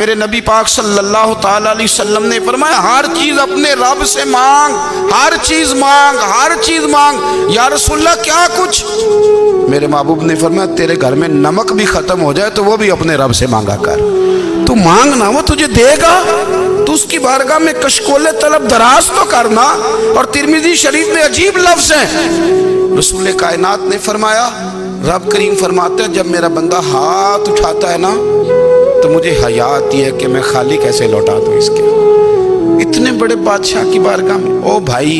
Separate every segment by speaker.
Speaker 1: میرے نبی پاک صلی اللہ تعالیٰ علیہ وسلم نے فرمایا ہر چیز اپنے رب سے مانگ، ہر چیز مانگ، ہر چیز مانگ۔ یا رسول اللہ کیا کچھ؟ میرے محبوب نے فرمایا تیرے گھر میں نمک بھی ختم ہو جائے تو وہ بھی اپنے رب سے مانگا کر۔ تو مانگنا وہ تجھے دے گا، تو اس کی بارگاہ میں کشکول طلب دراز تو کرنا۔ اور ترمذی شریف میں عجیب لفظ ہے، رسول کائنات نے فرمایا، رب کریم فرماتے ہیں جب میرا بندہ ہاتھ اٹھاتا ہے نا تو مجھے حیا آتی ہے کہ میں خالی کیسے لوٹا دوں اس کے۔ اتنے بڑے بادشاہ کی بارگاہ میں، او بھائی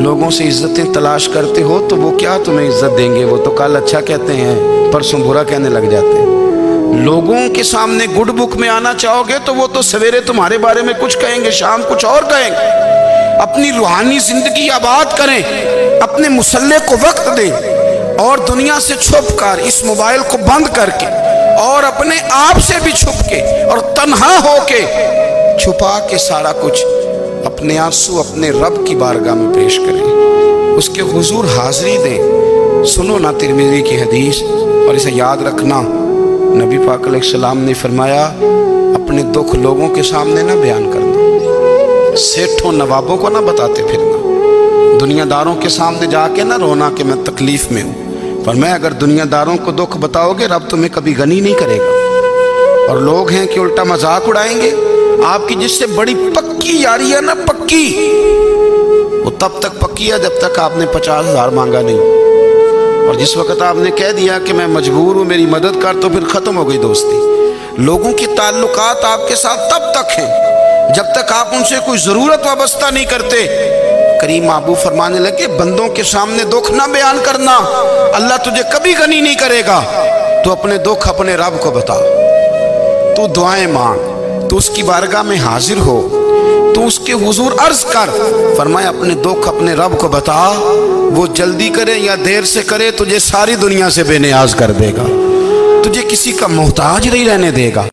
Speaker 1: لوگوں سے عزتیں تلاش کرتے ہو تو وہ کیا تمہیں عزت دیں گے؟ وہ تو کل اچھا کہتے ہیں پرسوں برا کہنے لگ جاتے ہیں۔ لوگوں کے سامنے گڈ بک میں آنا چاہو گے تو وہ تو سویرے تمہارے بارے میں کچھ کہیں گے، شام کچھ اور کہیں گے۔ اپنی روحانی زندگی آباد کریں، اپنے مصلح کو وقت دیں، اور دنیا سے چھپ کر اس موبائل کو بند کر کے اور اپنے آپ سے بھی چھپ کے اور تنہا ہو کے چھپا کے سارا کچھ اپنے آنسو اپنے رب کی بارگاہ میں پیش کریں، اس کے حضور حاضری دیں۔ سنو نا ترمذی کی حدیث، اور اسے یاد رکھنا، نبی پاک علیہ السلام نے فرمایا اپنے دکھ لوگوں کے سامنے نہ بیان کرنا، سیٹھوں نوابوں کو نہ بتاتے پھرنا، دنیا داروں کے سامنے جا کے نہ رونا کہ میں تکلیف میں ہوں۔ فرمایا اگر دنیا داروں کو دکھ بتاؤ گے رب تمہیں کبھی غنی نہیں کرے گا۔ اور لوگ ہیں کہ الٹا مذاق اڑائیں گے۔ آپ کی جس سے بڑی پکی یاری ہے نا، پکی، وہ تب تک پکی ہے جب تک آپ نے 50,000 مانگا نہیں، اور جس وقت آپ نے کہہ دیا کہ میں مجبور ہوں میری مدد کر تو پھر ختم ہو گئی دوستی۔ لوگوں کے تعلقات آپ کے ساتھ تب تک ہیں جب تک آپ ان سے کوئی ضرورت وابستہ نہیں کرتے۔ کریم محبوب فرمانے لگے بندوں کے سامنے دکھ نہ بیان کرنا، اللہ تجھے کبھی غنی نہیں کرے گا۔ تو اپنے دکھ اپنے رب کو بتا، تو دعائیں مانگ، تو اس کی بارگاہ میں حاضر ہو، تو اس کے حضور عرض کر۔ فرمایا اپنے دکھ اپنے رب کو بتا، وہ جلدی کرے یا دیر سے کرے تجھے ساری دنیا سے بے نیاز کر دے گا، تجھے کسی کا محتاج نہیں رہنے دے گا۔